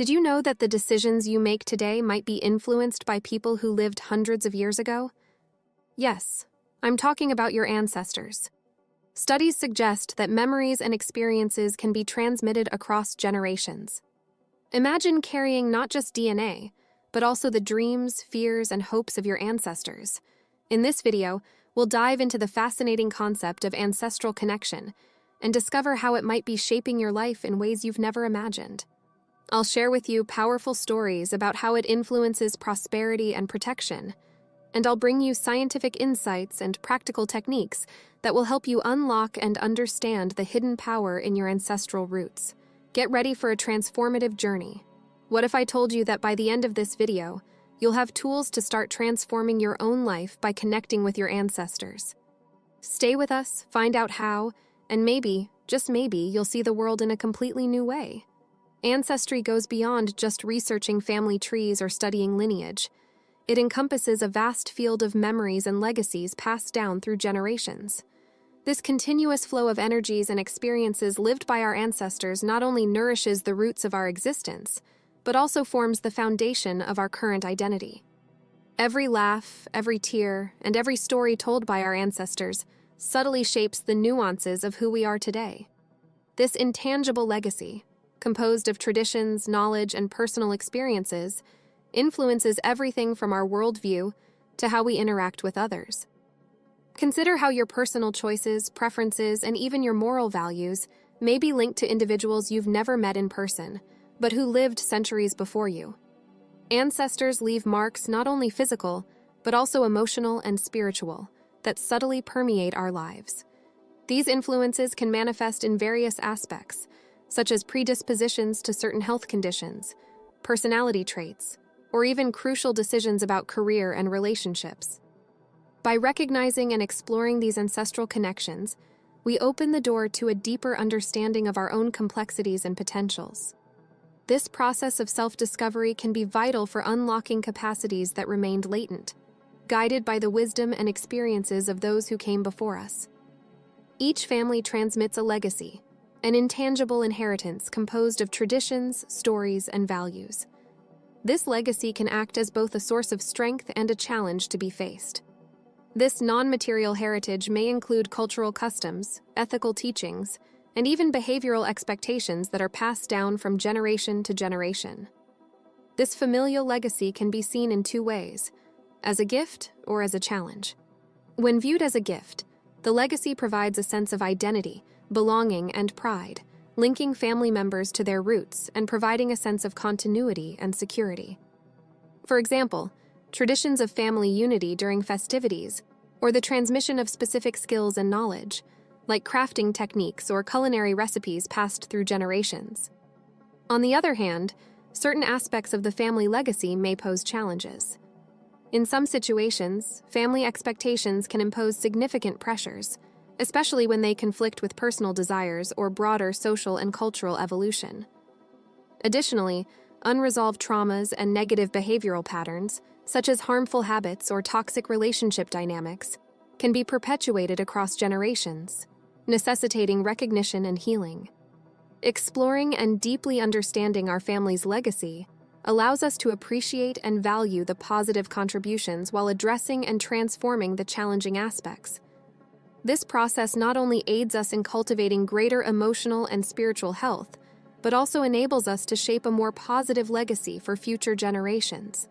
Did you know that the decisions you make today might be influenced by people who lived hundreds of years ago? Yes, I'm talking about your ancestors. Studies suggest that memories and experiences can be transmitted across generations. Imagine carrying not just DNA, but also the dreams, fears, and hopes of your ancestors. In this video, we'll dive into the fascinating concept of ancestral connection and discover how it might be shaping your life in ways you've never imagined. I'll share with you powerful stories about how it influences prosperity and protection, and I'll bring you scientific insights and practical techniques that will help you unlock and understand the hidden power in your ancestral roots. Get ready for a transformative journey. What if I told you that by the end of this video, you'll have tools to start transforming your own life by connecting with your ancestors? Stay with us, find out how, and maybe, just maybe, you'll see the world in a completely new way. Ancestry goes beyond just researching family trees or studying lineage. It encompasses a vast field of memories and legacies passed down through generations. This continuous flow of energies and experiences lived by our ancestors not only nourishes the roots of our existence, but also forms the foundation of our current identity. Every laugh, every tear, and every story told by our ancestors subtly shapes the nuances of who we are today. This intangible legacy, composed of traditions, knowledge, and personal experiences, influences everything from our worldview to how we interact with others. Consider how your personal choices, preferences, and even your moral values may be linked to individuals you've never met in person, but who lived centuries before you. Ancestors leave marks not only physical, but also emotional and spiritual, that subtly permeate our lives. These influences can manifest in various aspects, such as predispositions to certain health conditions, personality traits, or even crucial decisions about career and relationships. By recognizing and exploring these ancestral connections, we open the door to a deeper understanding of our own complexities and potentials. This process of self-discovery can be vital for unlocking capacities that remained latent, guided by the wisdom and experiences of those who came before us. Each family transmits a legacy, an intangible inheritance composed of traditions, stories, and values. This legacy can act as both a source of strength and a challenge to be faced. This non-material heritage may include cultural customs, ethical teachings, and even behavioral expectations that are passed down from generation to generation. This familial legacy can be seen in two ways: as a gift or as a challenge. When viewed as a gift, the legacy provides a sense of identity, belonging, and pride, linking family members to their roots and providing a sense of continuity and security. For example, traditions of family unity during festivities, or the transmission of specific skills and knowledge, like crafting techniques or culinary recipes passed through generations. On the other hand, certain aspects of the family legacy may pose challenges. In some situations, family expectations can impose significant pressures, especially when they conflict with personal desires or broader social and cultural evolution. Additionally, unresolved traumas and negative behavioral patterns, such as harmful habits or toxic relationship dynamics, can be perpetuated across generations, necessitating recognition and healing. Exploring and deeply understanding our family's legacy allows us to appreciate and value the positive contributions while addressing and transforming the challenging aspects. This process not only aids us in cultivating greater emotional and spiritual health, but also enables us to shape a more positive legacy for future generations.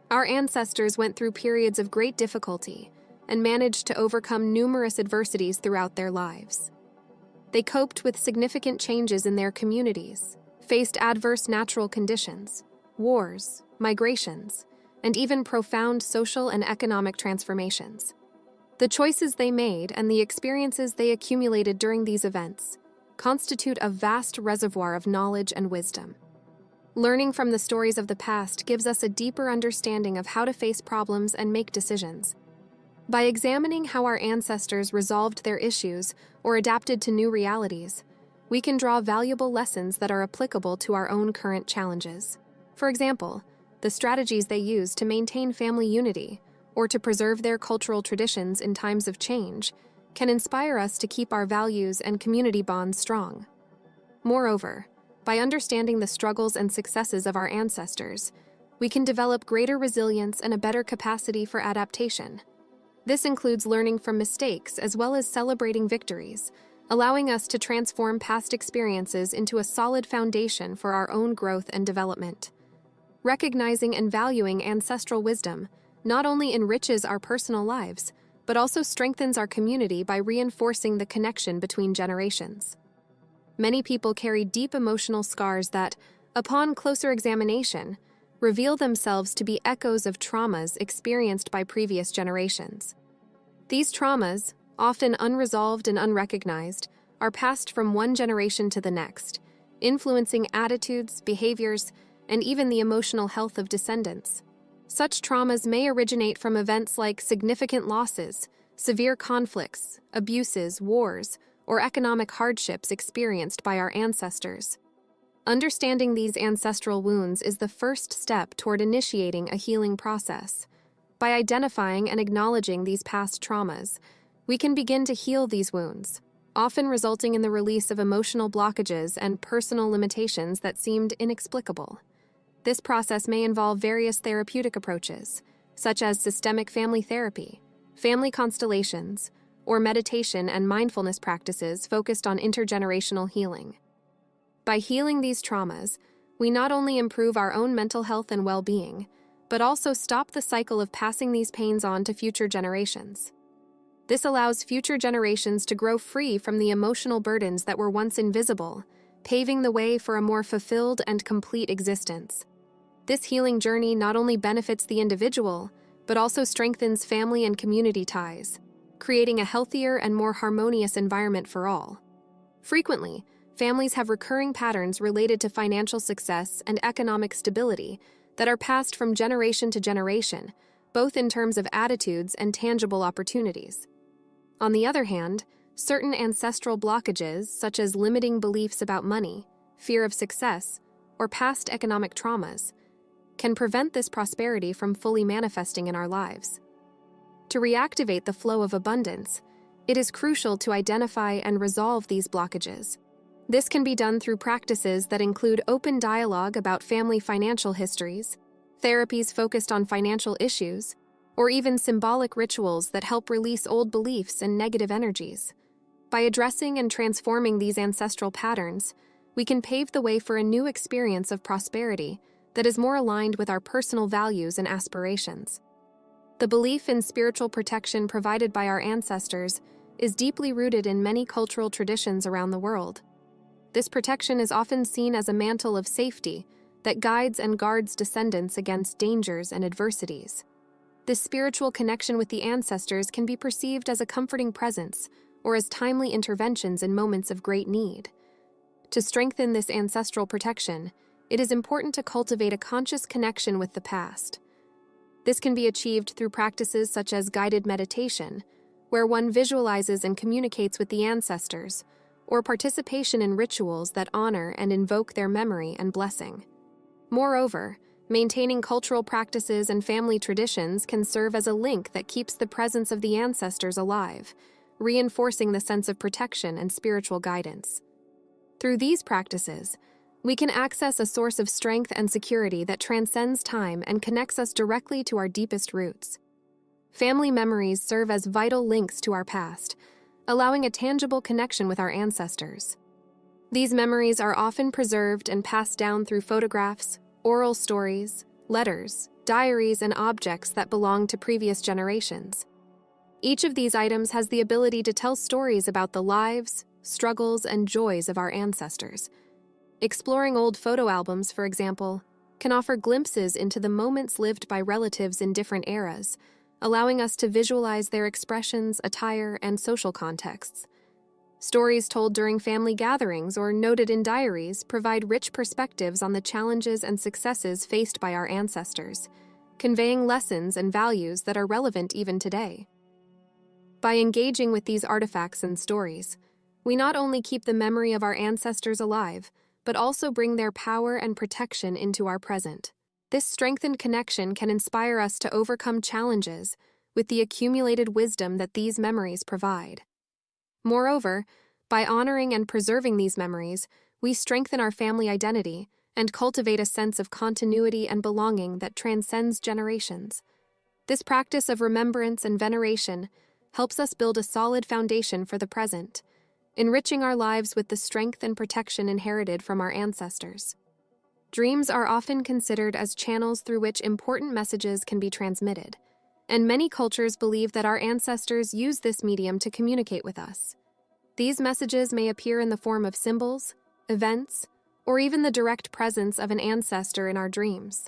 Our ancestors went through periods of great difficulty and managed to overcome numerous adversities throughout their lives. They coped with significant changes in their communities, faced adverse natural conditions, wars, migrations, and even profound social and economic transformations. The choices they made and the experiences they accumulated during these events constitute a vast reservoir of knowledge and wisdom. Learning from the stories of the past gives us a deeper understanding of how to face problems and make decisions. By examining how our ancestors resolved their issues or adapted to new realities, we can draw valuable lessons that are applicable to our own current challenges. For example, the strategies they used to maintain family unity or to preserve their cultural traditions in times of change can inspire us to keep our values and community bonds strong. Moreover, By understanding the struggles and successes of our ancestors, we can develop greater resilience and a better capacity for adaptation. This includes learning from mistakes as well as celebrating victories, allowing us to transform past experiences into a solid foundation for our own growth and development. Recognizing and valuing ancestral wisdom not only enriches our personal lives, but also strengthens our community by reinforcing the connection between generations. Many people carry deep emotional scars that, upon closer examination, reveal themselves to be echoes of traumas experienced by previous generations. These traumas, often unresolved and unrecognized, are passed from one generation to the next, influencing attitudes, behaviors, and even the emotional health of descendants. Such traumas may originate from events like significant losses, severe conflicts, abuses, wars, or economic hardships experienced by our ancestors. Understanding these ancestral wounds is the first step toward initiating a healing process. By identifying and acknowledging these past traumas, we can begin to heal these wounds, often resulting in the release of emotional blockages and personal limitations that seemed inexplicable. This process may involve various therapeutic approaches, such as systemic family therapy, family constellations, or meditation and mindfulness practices focused on intergenerational healing. By healing these traumas, we not only improve our own mental health and well-being, but also stop the cycle of passing these pains on to future generations. This allows future generations to grow free from the emotional burdens that were once invisible, paving the way for a more fulfilled and complete existence. This healing journey not only benefits the individual, but also strengthens family and community ties, creating a healthier and more harmonious environment for all. Frequently, families have recurring patterns related to financial success and economic stability that are passed from generation to generation, both in terms of attitudes and tangible opportunities. On the other hand, certain ancestral blockages, such as limiting beliefs about money, fear of success, or past economic traumas, can prevent this prosperity from fully manifesting in our lives. To reactivate the flow of abundance, it is crucial to identify and resolve these blockages. This can be done through practices that include open dialogue about family financial histories, therapies focused on financial issues, or even symbolic rituals that help release old beliefs and negative energies. By addressing and transforming these ancestral patterns, we can pave the way for a new experience of prosperity that is more aligned with our personal values and aspirations. The belief in spiritual protection provided by our ancestors is deeply rooted in many cultural traditions around the world. This protection is often seen as a mantle of safety that guides and guards descendants against dangers and adversities. This spiritual connection with the ancestors can be perceived as a comforting presence or as timely interventions in moments of great need. To strengthen this ancestral protection, it is important to cultivate a conscious connection with the past. This can be achieved through practices such as guided meditation, where one visualizes and communicates with the ancestors, or participation in rituals that honor and invoke their memory and blessing. Moreover, maintaining cultural practices and family traditions can serve as a link that keeps the presence of the ancestors alive, reinforcing the sense of protection and spiritual guidance. Through these practices, we can access a source of strength and security that transcends time and connects us directly to our deepest roots. Family memories serve as vital links to our past, allowing a tangible connection with our ancestors. These memories are often preserved and passed down through photographs, oral stories, letters, diaries, and objects that belong to previous generations. Each of these items has the ability to tell stories about the lives, struggles, and joys of our ancestors. Exploring old photo albums, for example, can offer glimpses into the moments lived by relatives in different eras, allowing us to visualize their expressions, attire, and social contexts. Stories told during family gatherings or noted in diaries provide rich perspectives on the challenges and successes faced by our ancestors, conveying lessons and values that are relevant even today. By engaging with these artifacts and stories, we not only keep the memory of our ancestors alive, but also bring their power and protection into our present. This strengthened connection can inspire us to overcome challenges with the accumulated wisdom that these memories provide. Moreover, by honoring and preserving these memories, we strengthen our family identity and cultivate a sense of continuity and belonging that transcends generations. This practice of remembrance and veneration helps us build a solid foundation for the present, enriching our lives with the strength and protection inherited from our ancestors. Dreams are often considered as channels through which important messages can be transmitted, and many cultures believe that our ancestors use this medium to communicate with us. These messages may appear in the form of symbols, events, or even the direct presence of an ancestor in our dreams.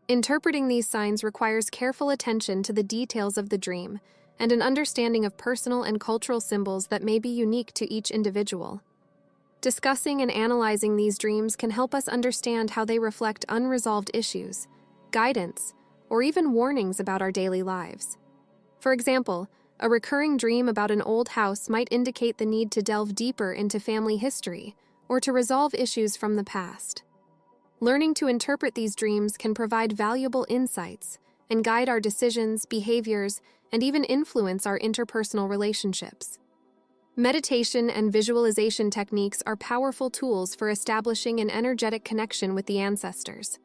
Interpreting these signs requires careful attention to the details of the dream and an understanding of personal and cultural symbols that may be unique to each individual. Discussing and analyzing these dreams can help us understand how they reflect unresolved issues, guidance, or even warnings about our daily lives. For example, a recurring dream about an old house might indicate the need to delve deeper into family history or to resolve issues from the past. Learning to interpret these dreams can provide valuable insights and guide our decisions, behaviors, and even influence our interpersonal relationships. Meditation and visualization techniques are powerful tools for establishing an energetic connection with the ancestors.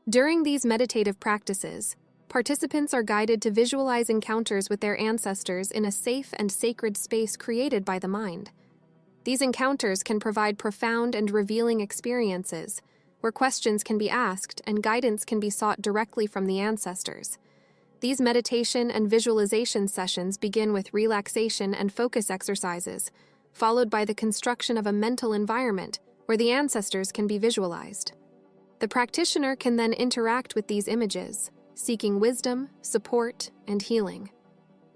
During these meditative practices, participants are guided to visualize encounters with their ancestors in a safe and sacred space created by the mind. These encounters can provide profound and revealing experiences, where questions can be asked and guidance can be sought directly from the ancestors. These meditation and visualization sessions begin with relaxation and focus exercises, followed by the construction of a mental environment where the ancestors can be visualized. The practitioner can then interact with these images, seeking wisdom, support, and healing.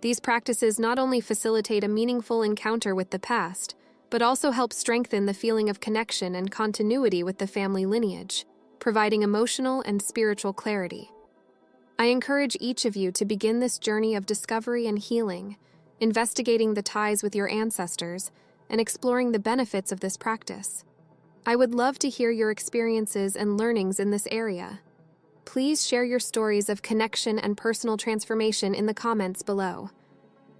These practices not only facilitate a meaningful encounter with the past, but also help strengthen the feeling of connection and continuity with the family lineage, providing emotional and spiritual clarity. I encourage each of you to begin this journey of discovery and healing, investigating the ties with your ancestors, and exploring the benefits of this practice. I would love to hear your experiences and learnings in this area. Please share your stories of connection and personal transformation in the comments below.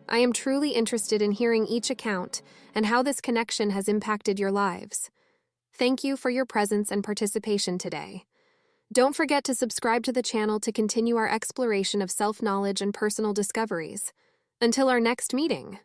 I am truly interested in hearing each account and how this connection has impacted your lives. Thank you for your presence and participation today. Don't forget to subscribe to the channel to continue our exploration of self-knowledge and personal discoveries. Until our next meeting.